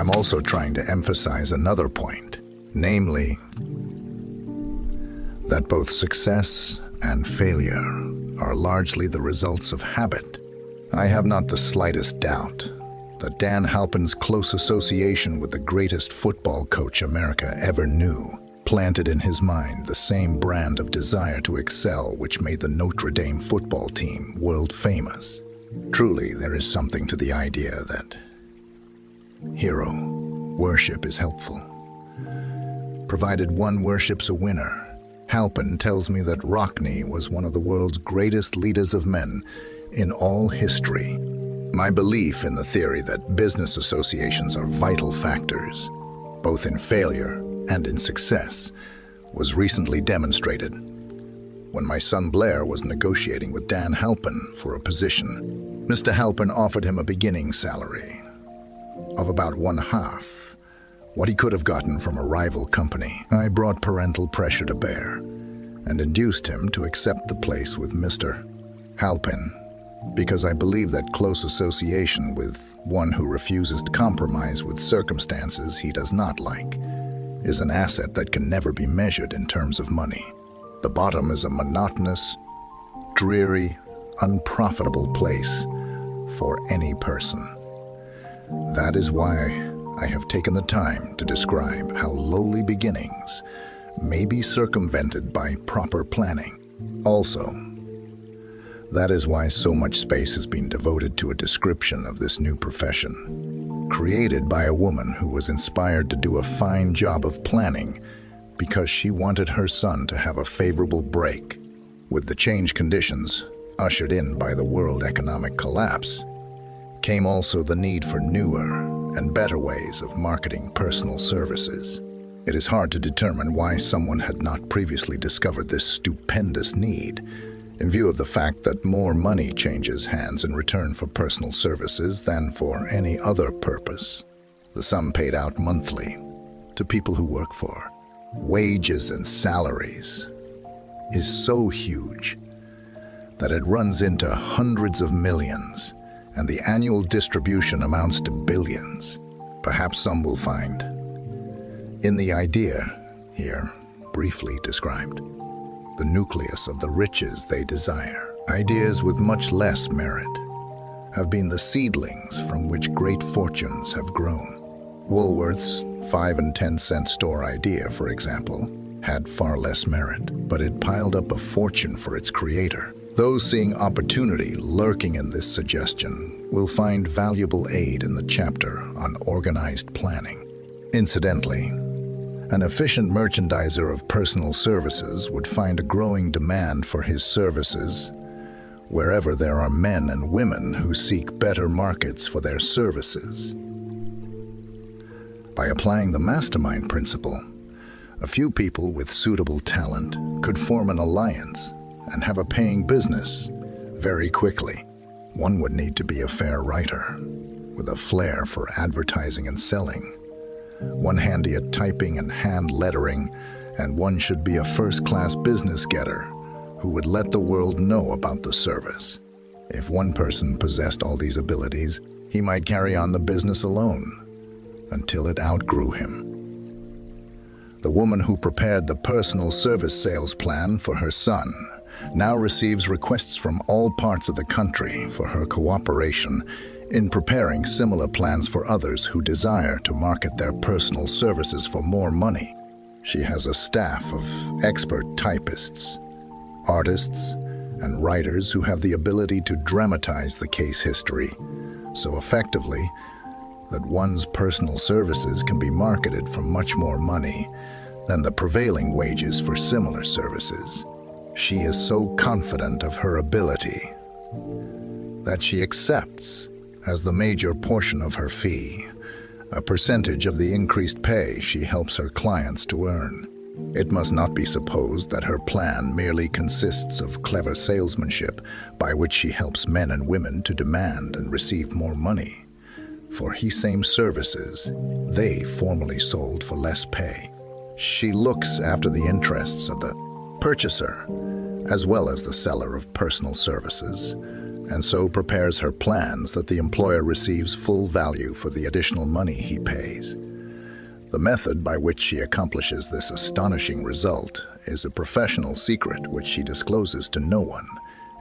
I'm also trying to emphasize another point, namely that both success and failure are largely the results of habit. I have not the slightest doubt that Dan Halpin's close association with the greatest football coach America ever knew planted in his mind the same brand of desire to excel which made the Notre Dame football team world famous. Truly, there is something to the idea that hero worship is helpful. Provided one worships a winner, Halpin tells me that Rockne was one of the world's greatest leaders of men in all history. My belief in the theory that business associations are vital factors, both in failure and in success, was recently demonstrated when my son Blair was negotiating with Dan Halpin for a position. Mr. Halpin offered him a beginning salary of about one-half what he could have gotten from a rival company. I brought parental pressure to bear and induced him to accept the place with Mr. Halpin because I believe that close association with one who refuses to compromise with circumstances he does not like is an asset that can never be measured in terms of money. The bottom is a monotonous, dreary, unprofitable place for any person. That is why I have taken the time to describe how lowly beginnings may be circumvented by proper planning. Also, that is why so much space has been devoted to a description of this new profession, created by a woman who was inspired to do a fine job of planning because she wanted her son to have a favorable break. With the changed conditions ushered in by the world economic collapse, came also the need for newer and better ways of marketing personal services. It is hard to determine why someone had not previously discovered this stupendous need, in view of the fact that more money changes hands in return for personal services than for any other purpose. The sum paid out monthly to people who work for wages and salaries is so huge that it runs into hundreds of millions, and the annual distribution amounts to billions. Perhaps some will find in the idea here briefly described the nucleus of the riches they desire. Ideas with much less merit have been the seedlings from which great fortunes have grown. Woolworth's 5 and 10 cent store idea, for example, had far less merit, but it piled up a fortune for its creator. Those seeing opportunity lurking in this suggestion will find valuable aid in the chapter on organized planning. Incidentally, an efficient merchandiser of personal services would find a growing demand for his services wherever there are men and women who seek better markets for their services. By applying the mastermind principle, a few people with suitable talent could form an alliance and have a paying business very quickly. One would need to be a fair writer with a flair for advertising and selling, one handy at typing and hand lettering, and one should be a first-class business getter who would let the world know about the service. If one person possessed all these abilities, he might carry on the business alone until it outgrew him. The woman who prepared the personal service sales plan for her son now receives requests from all parts of the country for her cooperation in preparing similar plans for others who desire to market their personal services for more money. She has a staff of expert typists, artists, and writers who have the ability to dramatize the case history so effectively that one's personal services can be marketed for much more money than the prevailing wages for similar services. She is so confident of her ability that she accepts, as the major portion of her fee, a percentage of the increased pay she helps her clients to earn. It must not be supposed that her plan merely consists of clever salesmanship by which she helps men and women to demand and receive more money for he same services they formerly sold for less pay. She looks after the interests of the purchaser as well as the seller of personal services and so prepares her plans that the employer receives full value for the additional money he pays. The method by which she accomplishes this astonishing result is a professional secret which she discloses to no one,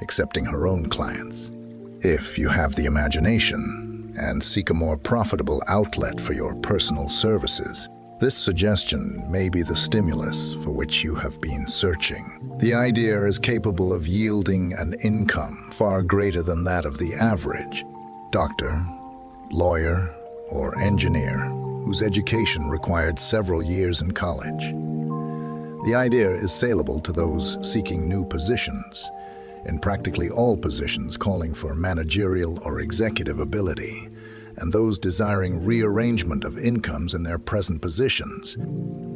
excepting her own clients. If you have the imagination and seek a more profitable outlet for your personal services, this suggestion may be the stimulus for which you have been searching. The idea is capable of yielding an income far greater than that of the average doctor, lawyer, or engineer whose education required several years in college. The idea is saleable to those seeking new positions, in practically all positions calling for managerial or executive ability, and those desiring rearrangement of incomes in their present positions.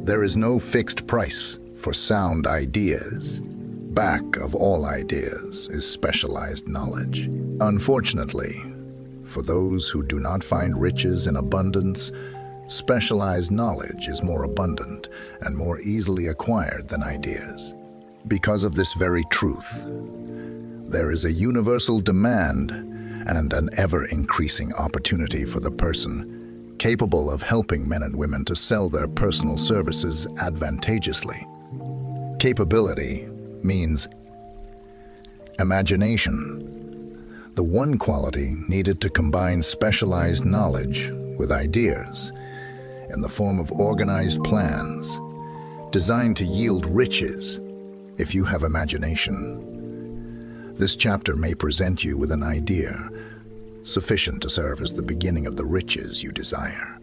There is no fixed price for sound ideas. Back of all ideas is specialized knowledge. Unfortunately, for those who do not find riches in abundance, specialized knowledge is more abundant and more easily acquired than ideas. Because of this very truth, there is a universal demand and an ever-increasing opportunity for the person capable of helping men and women to sell their personal services advantageously. Capability means imagination, the one quality needed to combine specialized knowledge with ideas in the form of organized plans designed to yield riches. If you have imagination, this chapter may present you with an idea sufficient to serve as the beginning of the riches you desire.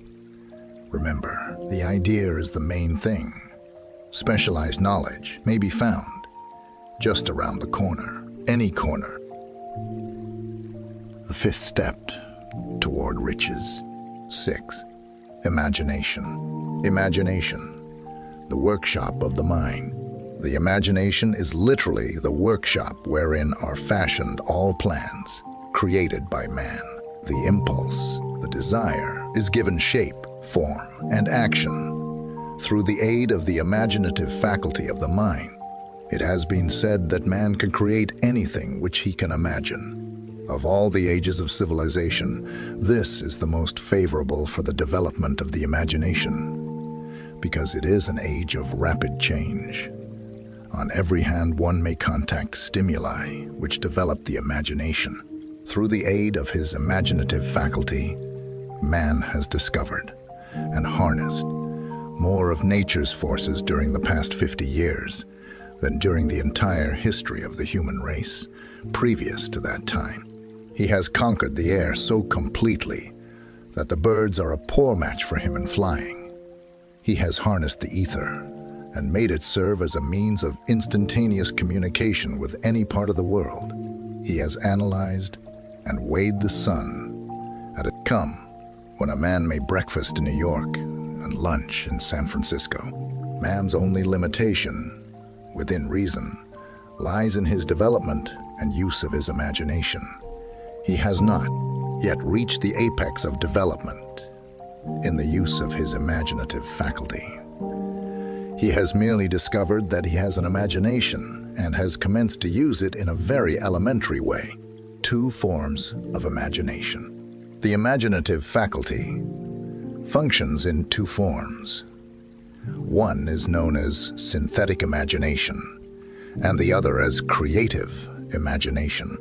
Remember, the idea is the main thing. Specialized knowledge may be found just around the corner, any corner. The fifth step toward riches. 6. Imagination. Imagination, the workshop of the mind. The imagination is literally the workshop wherein are fashioned all plans created by man. The impulse, the desire, is given shape, form, and action through the aid of the imaginative faculty of the mind. It has been said that man can create anything which he can imagine. Of all the ages of civilization, this is the most favorable for the development of the imagination, because it is an age of rapid change. On every hand, one may contact stimuli which develop the imagination. Through the aid of his imaginative faculty, man has discovered and harnessed more of nature's forces during the past 50 years than during the entire history of the human race previous to that time. He has conquered the air so completely that the birds are a poor match for him in flying. He has harnessed the ether and made it serve as a means of instantaneous communication with any part of the world. He has analyzed and weighed the sun at a come when a man may breakfast in New York and lunch in San Francisco. Man's only limitation, within reason, lies in his development and use of his imagination. He has not yet reached the apex of development in the use of his imaginative faculty. He has merely discovered that he has an imagination and has commenced to use it in a very elementary way. 2 forms of imagination. The imaginative faculty functions in 2 forms. One is known as synthetic imagination, and the other as creative imagination.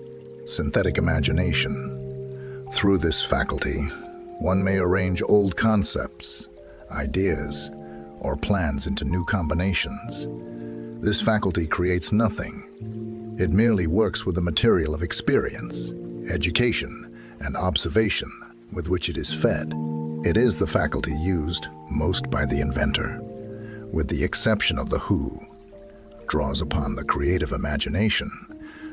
Synthetic imagination. Through this faculty, one may arrange old concepts, ideas, or plans into new combinations. This faculty creates nothing. It merely works with the material of experience, education, and observation with which it is fed. It is the faculty used most by the inventor, with the exception of the who draws upon the creative imagination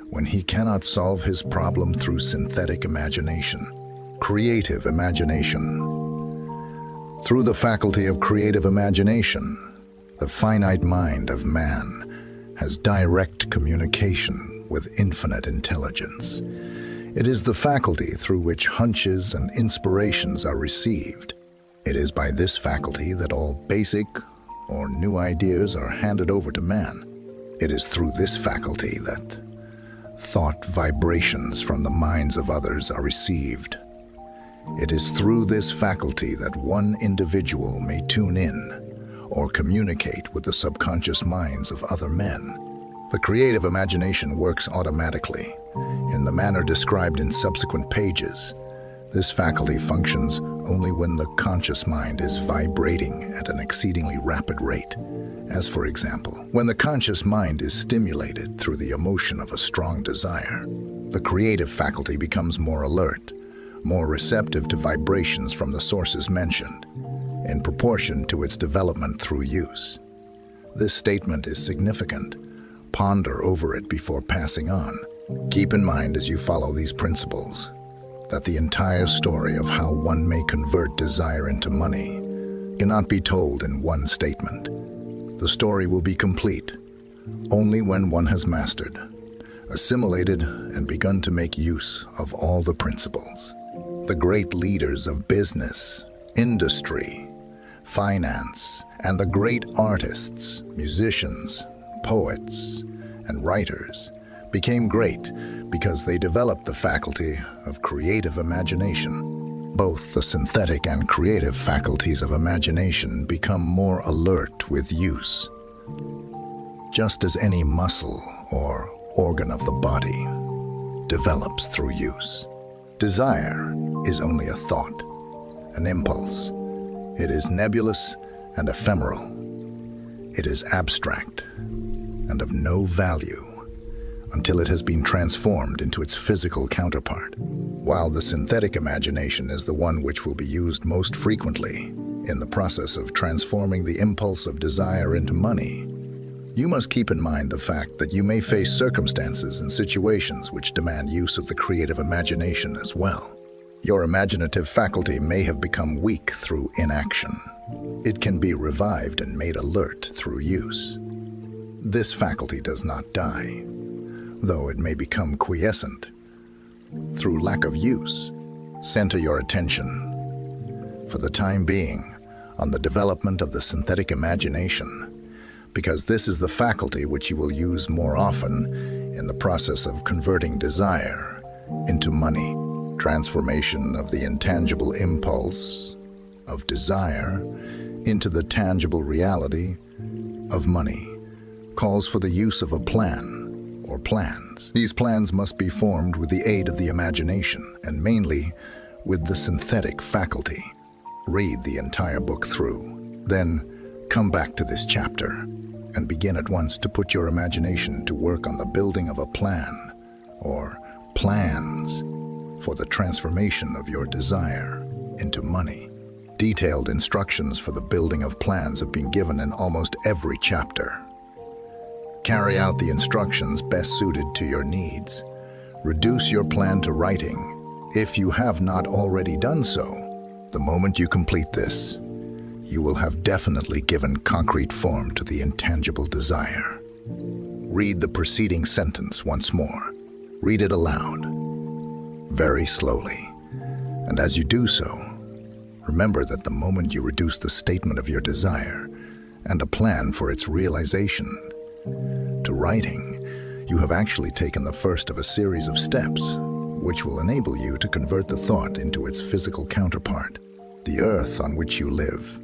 when he cannot solve his problem through synthetic imagination. Creative imagination. Through the faculty of creative imagination, the finite mind of man has direct communication with infinite intelligence. It is the faculty through which hunches and inspirations are received. It is by this faculty that all basic or new ideas are handed over to man. It is through this faculty that thought vibrations from the minds of others are received. It is through this faculty that one individual may tune in or communicate with the subconscious minds of other men. The creative imagination works automatically, in the manner described in subsequent pages. This faculty functions only when the conscious mind is vibrating at an exceedingly rapid rate. As for example, when the conscious mind is stimulated through the emotion of a strong desire, the creative faculty becomes more alert, more receptive to vibrations from the sources mentioned, in proportion to its development through use. This statement is significant. Ponder over it before passing on. Keep in mind as you follow these principles that the entire story of how one may convert desire into money cannot be told in one statement. The story will be complete only when one has mastered, assimilated, and begun to make use of all the principles. The great leaders of business, industry, finance, and the great artists, musicians, poets, and writers became great because they developed the faculty of creative imagination. Both the synthetic and creative faculties of imagination become more alert with use, just as any muscle or organ of the body develops through use. Desire is only a thought, an impulse. It is nebulous and ephemeral. It is abstract and of no value until it has been transformed into its physical counterpart. While the synthetic imagination is the one which will be used most frequently in the process of transforming the impulse of desire into money, you must keep in mind the fact that you may face circumstances and situations which demand use of the creative imagination as well. Your imaginative faculty may have become weak through inaction. It can be revived and made alert through use. This faculty does not die, though it may become quiescent through lack of use. Center your attention, for the time being, on the development of the synthetic imagination, because this is the faculty which you will use more often in the process of converting desire into money. Transformation of the intangible impulse of desire into the tangible reality of money calls for the use of a plan or plans. These plans must be formed with the aid of the imagination and mainly with the synthetic faculty. Read the entire book through, then come back to this chapter and begin at once to put your imagination to work on the building of a plan or plans for the transformation of your desire into money. Detailed instructions for the building of plans have been given in almost every chapter. Carry out the instructions best suited to your needs. Reduce your plan to writing if you have not already done so. The moment you complete this, you will have definitely given concrete form to the intangible desire. Read the preceding sentence once more. Read it aloud, very slowly. And as you do so, remember that the moment you reduce the statement of your desire and a plan for its realization to writing, you have actually taken the first of a series of steps which will enable you to convert the thought into its physical counterpart. The earth on which you live,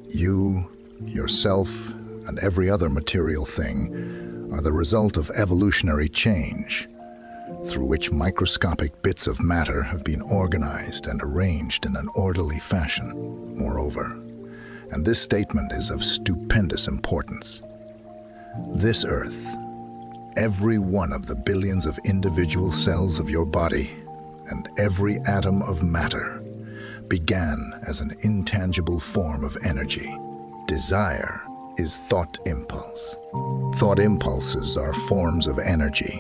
you, yourself, and every other material thing are the result of evolutionary change, through which microscopic bits of matter have been organized and arranged in an orderly fashion. Moreover, and this statement is of stupendous importance, this earth, every one of the billions of individual cells of your body, and every atom of matter began as an intangible form of energy. Desire is thought impulse. Thought impulses are forms of energy.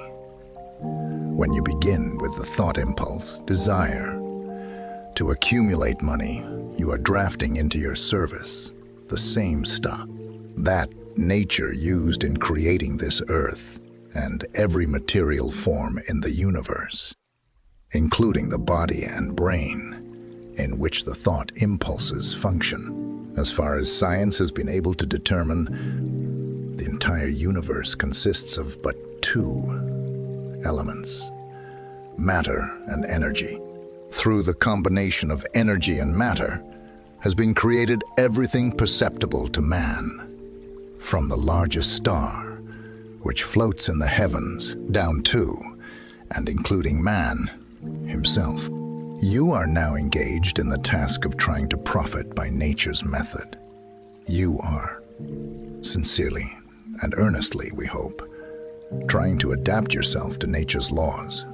When you begin with the thought impulse, desire, to accumulate money, you are drafting into your service the same stuff that nature used in creating this earth and every material form in the universe, including the body and brain, in which the thought impulses function. As far as science has been able to determine, the entire universe consists of but two elements: matter and energy. Through the combination of energy and matter has been created everything perceptible to man, from the largest star, which floats in the heavens, down to, and including man himself. You are now engaged in the task of trying to profit by nature's method. You are, sincerely and earnestly, we hope, trying to adapt yourself to nature's laws.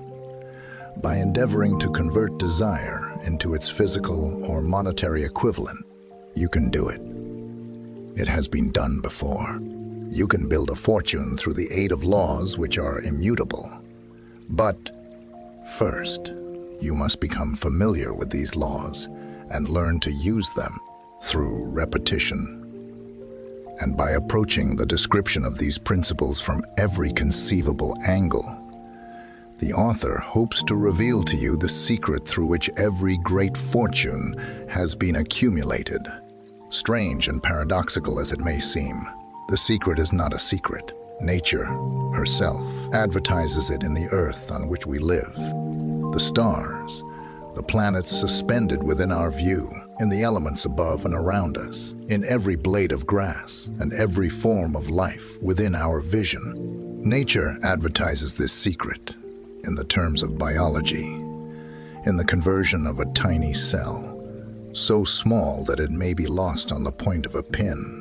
By endeavoring to convert desire into its physical or monetary equivalent, you can do it. It has been done before. You can build a fortune through the aid of laws which are immutable. But first, you must become familiar with these laws and learn to use them through repetition. And by approaching the description of these principles from every conceivable angle, the author hopes to reveal to you the secret through which every great fortune has been accumulated. Strange and paradoxical as it may seem, the secret is not a secret. Nature herself advertises it in the earth on which we live, the stars, the planets suspended within our view, in the elements above and around us, in every blade of grass and every form of life within our vision. Nature advertises this secret in the terms of biology, in the conversion of a tiny cell, so small that it may be lost on the point of a pin,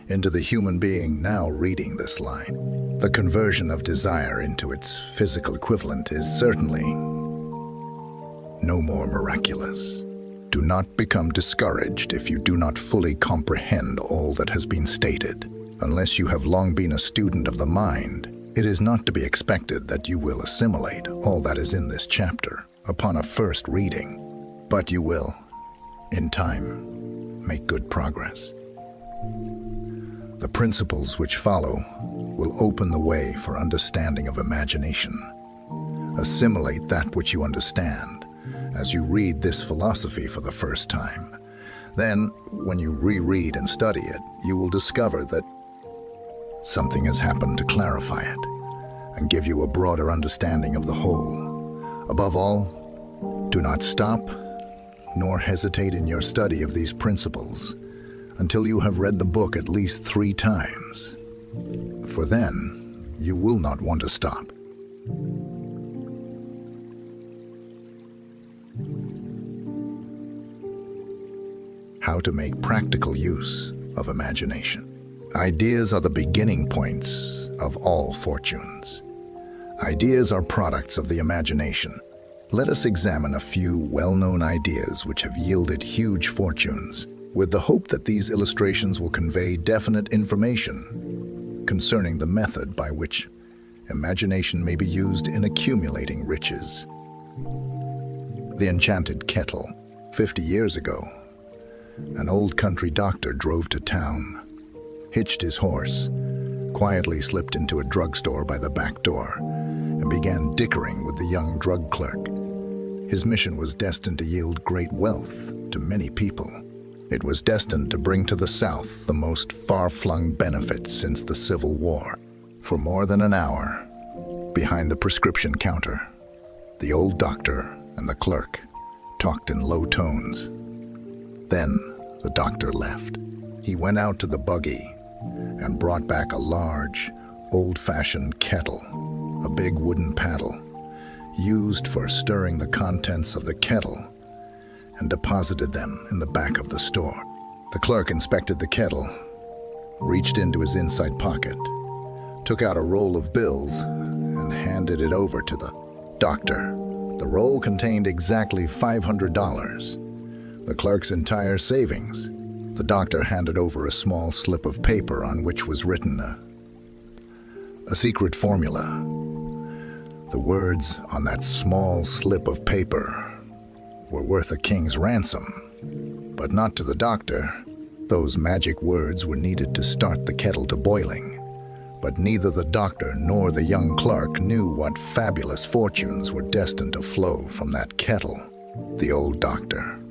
into the human being now reading this line. The conversion of desire into its physical equivalent is certainly no more miraculous. Do not become discouraged if you do not fully comprehend all that has been stated. Unless you have long been a student of the mind, it is not to be expected that you will assimilate all that is in this chapter upon a first reading, but you will, in time, make good progress. The principles which follow will open the way for understanding of imagination. Assimilate that which you understand as you read this philosophy for the first time. Then, when you reread and study it, you will discover that something has happened to clarify it and give you a broader understanding of the whole. Above all, do not stop nor hesitate in your study of these principles until you have read the book at least 3 times, for then you will not want to stop. How to make practical use of imagination. Ideas are the beginning points of all fortunes. Ideas are products of the imagination. Let us examine a few well-known ideas which have yielded huge fortunes, with the hope that these illustrations will convey definite information concerning the method by which imagination may be used in accumulating riches. The enchanted kettle. 50 years ago, an old country doctor drove to town, hitched his horse, quietly slipped into a drugstore by the back door, and began dickering with the young drug clerk. His mission was destined to yield great wealth to many people. It was destined to bring to the South the most far-flung benefits since the Civil War. For more than an hour, behind the prescription counter, the old doctor and the clerk talked in low tones. Then the doctor left. He went out to the buggy and brought back a large, old-fashioned kettle, a big wooden paddle, used for stirring the contents of the kettle, and deposited them in the back of the store. The clerk inspected the kettle, reached into his inside pocket, took out a roll of bills, and handed it over to the doctor. The roll contained exactly $500. The clerk's entire savings. The doctor handed over a small slip of paper on which was written a secret formula. The words on that small slip of paper were worth a king's ransom, but not to the doctor. Those magic words were needed to start the kettle to boiling, but neither the doctor nor the young clerk knew what fabulous fortunes were destined to flow from that kettle. The old doctor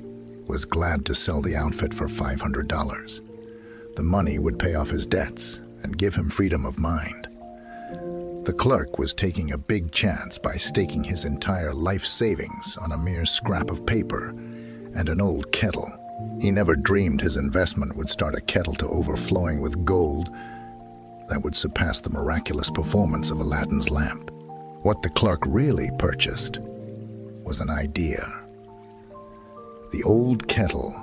was glad to sell the outfit for $500. The money would pay off his debts and give him freedom of mind. The clerk was taking a big chance by staking his entire life savings on a mere scrap of paper and an old kettle. He never dreamed his investment would start a kettle to overflowing with gold that would surpass the miraculous performance of Aladdin's lamp. What the clerk really purchased was an idea. The old kettle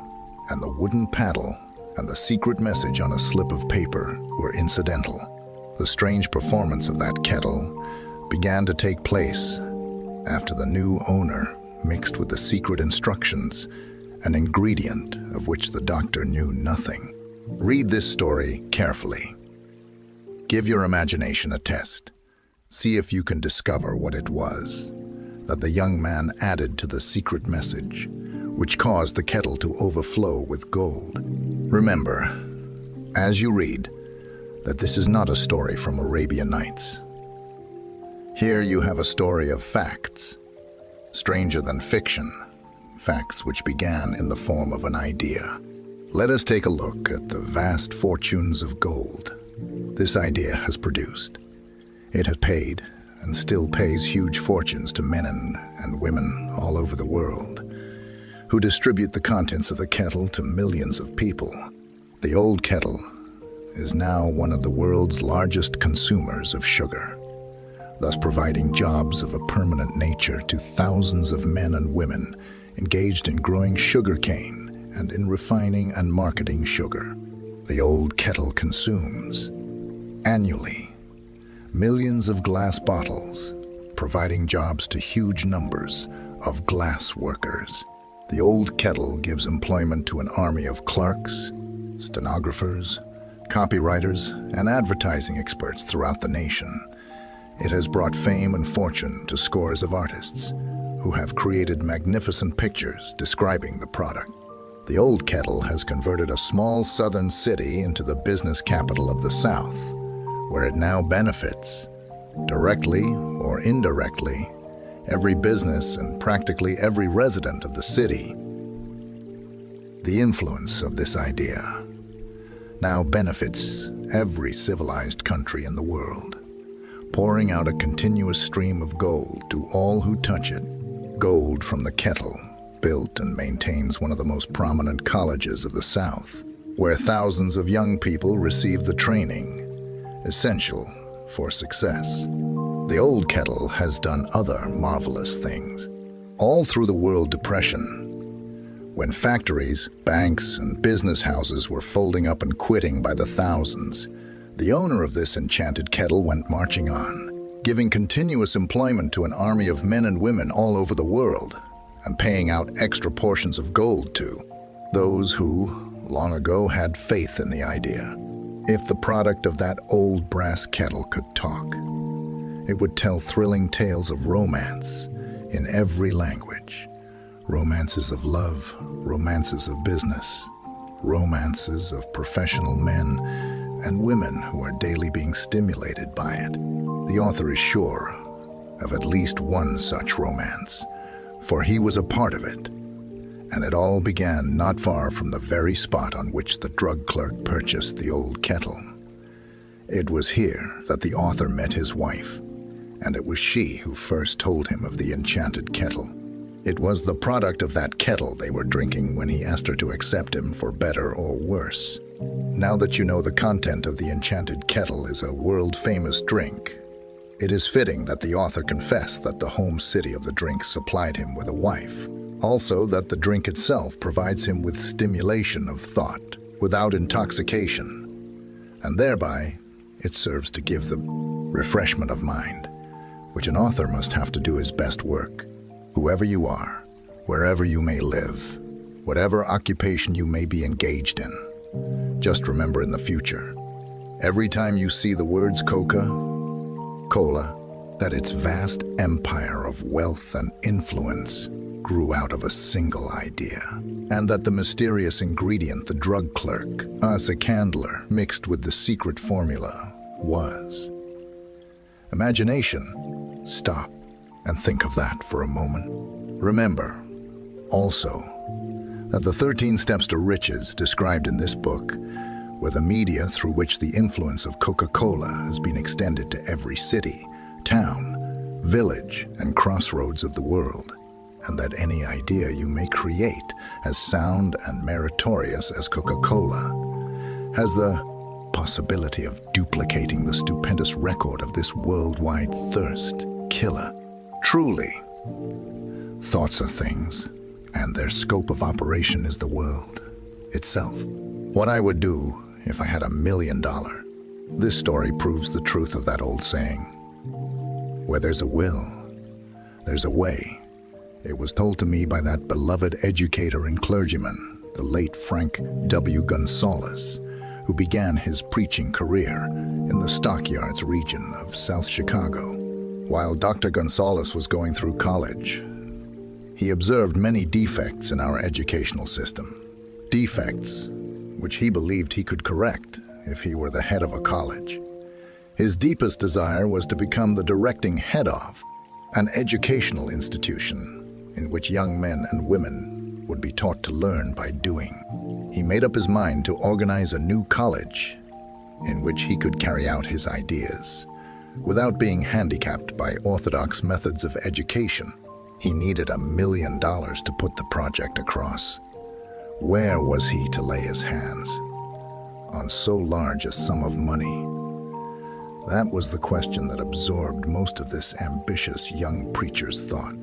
and the wooden paddle and the secret message on a slip of paper were incidental. The strange performance of that kettle began to take place after the new owner mixed with the secret instructions an ingredient of which the doctor knew nothing. Read this story carefully. Give your imagination a test. See if you can discover what it was that the young man added to the secret message, which caused the kettle to overflow with gold. Remember, as you read, that this is not a story from Arabian Nights. Here you have a story of facts, stranger than fiction, facts which began in the form of an idea. Let us take a look at the vast fortunes of gold this idea has produced. It has paid and still pays huge fortunes to men and women all over the world who distribute the contents of the kettle to millions of people. The old kettle is now one of the world's largest consumers of sugar, thus providing jobs of a permanent nature to thousands of men and women engaged in growing sugarcane and in refining and marketing sugar. The old kettle consumes, annually, millions of glass bottles, providing jobs to huge numbers of glass workers. The old kettle gives employment to an army of clerks, stenographers, copywriters, and advertising experts throughout the nation. It has brought fame and fortune to scores of artists who have created magnificent pictures describing the product. The old kettle has converted a small southern city into the business capital of the South, where it now benefits, directly or indirectly, every business and practically every resident of the city. The influence of this idea now benefits every civilized country in the world, pouring out a continuous stream of gold to all who touch it. Gold from the kettle built and maintains one of the most prominent colleges of the South, where thousands of young people receive the training essential for success. The old kettle has done other marvelous things. All through the World Depression, when factories, banks, and business houses were folding up and quitting by the thousands, the owner of this enchanted kettle went marching on, giving continuous employment to an army of men and women all over the world, and paying out extra portions of gold to those who, long ago, had faith in the idea. If the product of that old brass kettle could talk, it would tell thrilling tales of romance in every language. Romances of love, romances of business, romances of professional men and women who are daily being stimulated by it. The author is sure of at least one such romance, for he was a part of it. And it all began not far from the very spot on which the drug clerk purchased the old kettle. It was here that the author met his wife, and it was she who first told him of the enchanted kettle. It was the product of that kettle they were drinking when he asked her to accept him for better or worse. Now that you know the content of the enchanted kettle is a world-famous drink, it is fitting that the author confess that the home city of the drink supplied him with a wife. Also, that the drink itself provides him with stimulation of thought without intoxication, and thereby it serves to give the refreshment of mind, which an author must have to do his best work. Whoever you are, wherever you may live, whatever occupation you may be engaged in, just remember in the future, every time you see the words Coca-Cola, that its vast empire of wealth and influence grew out of a single idea, and that the mysterious ingredient the drug clerk, as a candler, mixed with the secret formula was. Imagination, stop and think of that for a moment. Remember, also, that the 13 steps to riches described in this book where the media through which the influence of Coca-Cola has been extended to every city, town, village, and crossroads of the world, and that any idea you may create as sound and meritorious as Coca-Cola has the possibility of duplicating the stupendous record of this worldwide thirst killer. Truly, thoughts are things, and their scope of operation is the world itself. What I would do if I had $1 million. This story proves the truth of that old saying. Where there's a will, there's a way. It was told to me by that beloved educator and clergyman, the late Frank W. Gonzalez, who began his preaching career in the Stockyards region of South Chicago. While Dr. Gonzalez was going through college, he observed many defects in our educational system. Defects which he believed he could correct if he were the head of a college. His deepest desire was to become the directing head of an educational institution in which young men and women would be taught to learn by doing. He made up his mind to organize a new college in which he could carry out his ideas without being handicapped by orthodox methods of education. He needed $1 million to put the project across. Where was he to lay his hands on so large a sum of money? That was the question that absorbed most of this ambitious young preacher's thought.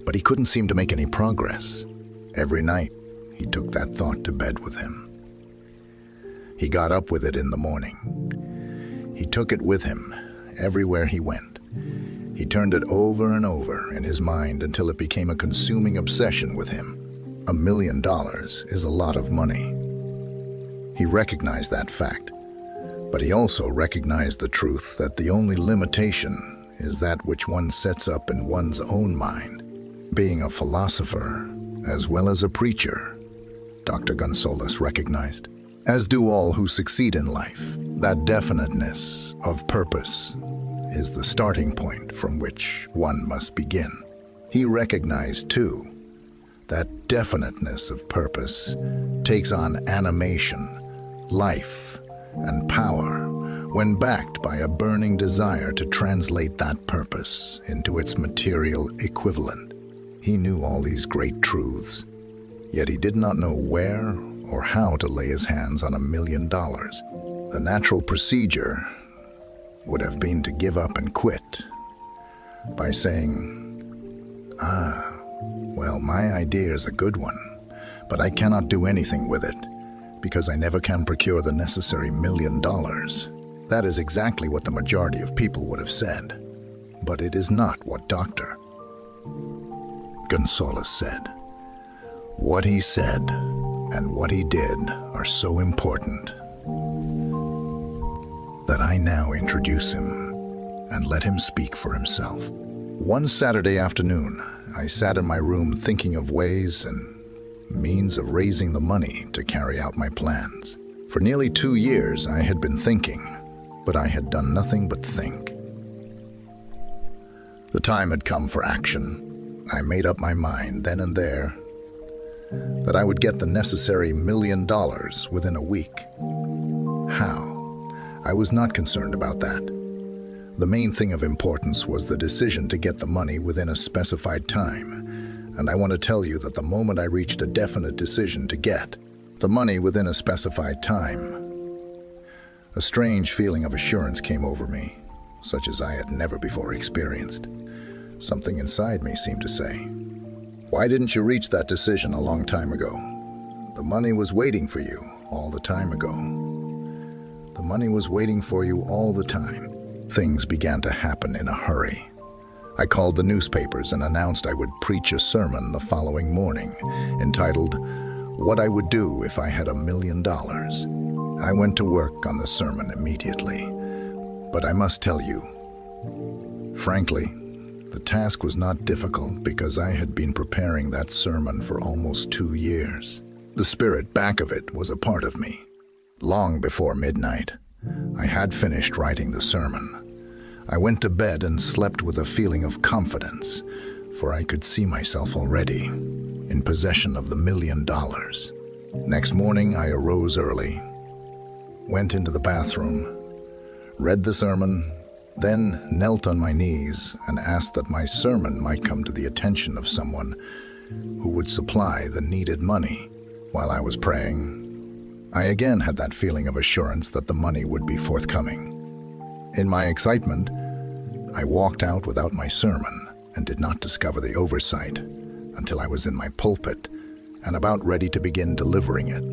But he couldn't seem to make any progress. Every night, he took that thought to bed with him. He got up with it in the morning. He took it with him everywhere he went. He turned it over and over in his mind until it became a consuming obsession with him. $1 million is a lot of money. He recognized that fact, but he also recognized the truth that the only limitation is that which one sets up in one's own mind. Being a philosopher, as well as a preacher, Dr. Gonzalez recognized, as do all who succeed in life, that definiteness of purpose is the starting point from which one must begin. He recognized, too, that definiteness of purpose takes on animation, life, and power when backed by a burning desire to translate that purpose into its material equivalent. He knew all these great truths, yet he did not know where or how to lay his hands on $1 million. The natural procedure would have been to give up and quit by saying, well, my idea is a good one, but I cannot do anything with it because I never can procure the necessary $1 million. That is exactly what the majority of people would have said, but it is not what Dr. Gonzalez said. What he said and what he did are so important that I now introduce him and let him speak for himself. One Saturday afternoon, I sat in my room thinking of ways and means of raising the money to carry out my plans. For nearly 2 years, I had been thinking, but I had done nothing but think. The time had come for action. I made up my mind then and there that I would get the necessary $1 million within a week. How? I was not concerned about that. The main thing of importance was the decision to get the money within a specified time, and I want to tell you that the moment I reached a definite decision to get the money within a specified time, a strange feeling of assurance came over me, such as I had never before experienced. Something inside me seemed to say, "Why didn't you reach that decision a long time ago? The money was waiting for you all the time ago. The money was waiting for you all the time." Things began to happen in a hurry. I called the newspapers and announced I would preach a sermon the following morning, entitled, "What I Would Do If I Had $1 Million." I went to work on the sermon immediately, but I must tell you, frankly, the task was not difficult because I had been preparing that sermon for almost 2 years. The spirit back of it was a part of me. Long before midnight, I had finished writing the sermon. I went to bed and slept with a feeling of confidence, for I could see myself already in possession of the $1 million. Next morning, I arose early, went into the bathroom, read the sermon, then knelt on my knees and asked that my sermon might come to the attention of someone who would supply the needed money. While I was praying, I again had that feeling of assurance that the money would be forthcoming. In my excitement, I walked out without my sermon and did not discover the oversight until I was in my pulpit and about ready to begin delivering it.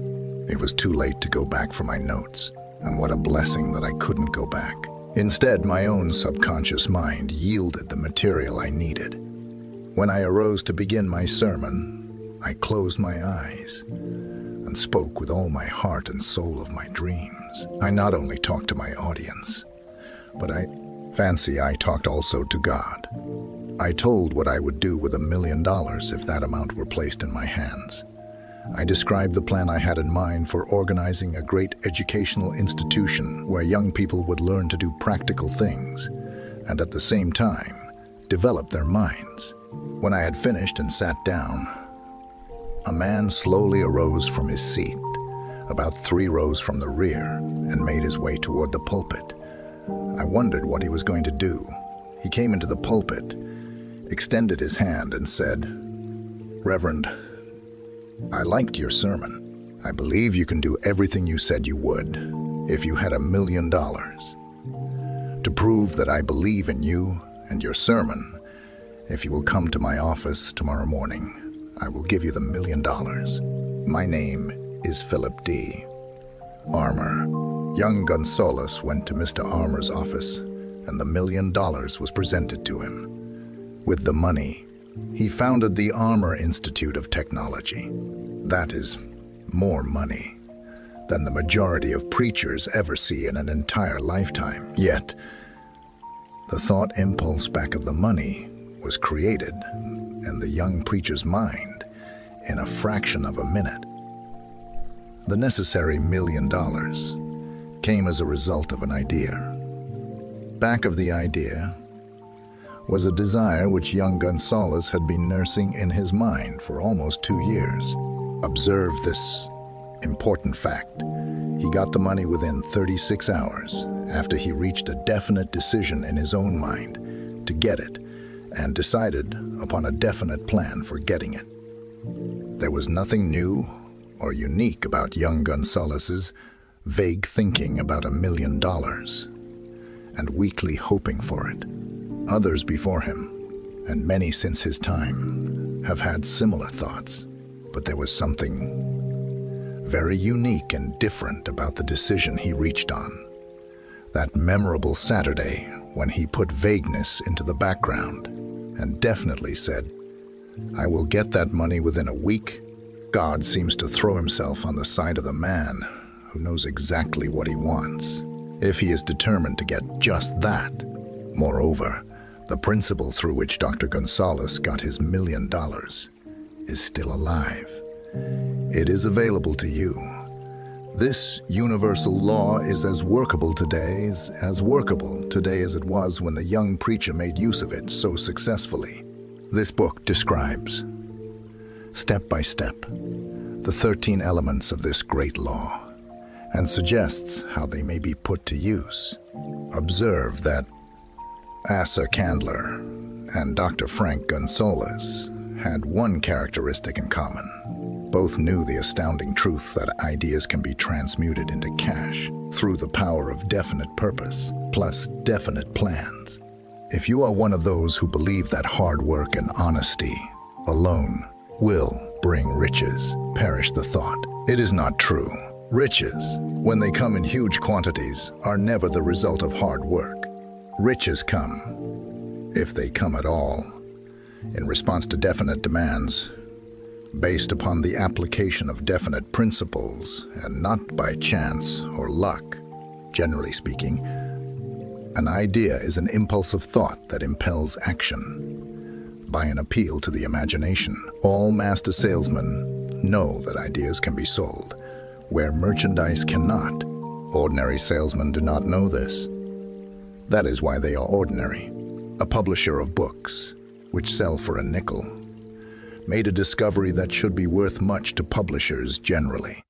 It was too late to go back for my notes, and what a blessing that I couldn't go back. Instead, my own subconscious mind yielded the material I needed. When I arose to begin my sermon, I closed my eyes and spoke with all my heart and soul of my dreams. I not only talked to my audience, but I talked also to God. I told what I would do with $1 million if that amount were placed in my hands. I described the plan I had in mind for organizing a great educational institution where young people would learn to do practical things and at the same time develop their minds. When I had finished and sat down, a man slowly arose from his seat, about 3 rows from the rear, and made his way toward the pulpit. I wondered what he was going to do. He came into the pulpit, extended his hand, and said, "Reverend, I liked your sermon. I believe you can do everything you said you would if you had $1 million. To prove that I believe in you and your sermon, if you will come to my office tomorrow morning, I will give you the $1 million. My name is Philip D. Armour." Young Gonzalez went to Mr. Armour's office, and the $1 million was presented to him. With the money, he founded the Armour Institute of Technology. That is more money than the majority of preachers ever see in an entire lifetime. Yet, the thought impulse back of the money was created in the young preacher's mind in a fraction of a minute. The necessary $1 million came as a result of an idea. Back of the idea was a desire which young Gonzalez had been nursing in his mind for almost 2 years. Observe this important fact. He got the money within 36 hours after he reached a definite decision in his own mind to get it and decided upon a definite plan for getting it. There was nothing new or unique about young Gonzalez's vague thinking about $1 million and weakly hoping for it. Others before him, and many since his time, have had similar thoughts, but there was something very unique and different about the decision he reached on. That memorable Saturday when he put vagueness into the background and definitely said, "I will get that money within a week." God seems to throw himself on the side of the man who knows exactly what he wants, if he is determined to get just that. Moreover, the principle through which Dr. Gonzalez got his $1 million is still alive. It is available to you. This universal law is as workable today as it was when the young preacher made use of it so successfully. This book describes, step by step, the 13 elements of this great law and suggests how they may be put to use. Observe that Asa Candler and Dr. Frank Gonzalez had one characteristic in common. Both knew the astounding truth that ideas can be transmuted into cash through the power of definite purpose plus definite plans. If you are one of those who believe that hard work and honesty alone will bring riches, perish the thought. It is not true. Riches, when they come in huge quantities, are never the result of hard work. Riches come, if they come at all, in response to definite demands, based upon the application of definite principles and not by chance or luck. Generally speaking, an idea is an impulse of thought that impels action by an appeal to the imagination. All master salesmen know that ideas can be sold where merchandise cannot. Ordinary salesmen do not know this. That is why they are ordinary. A publisher of books, which sell for a nickel, made a discovery that should be worth much to publishers generally.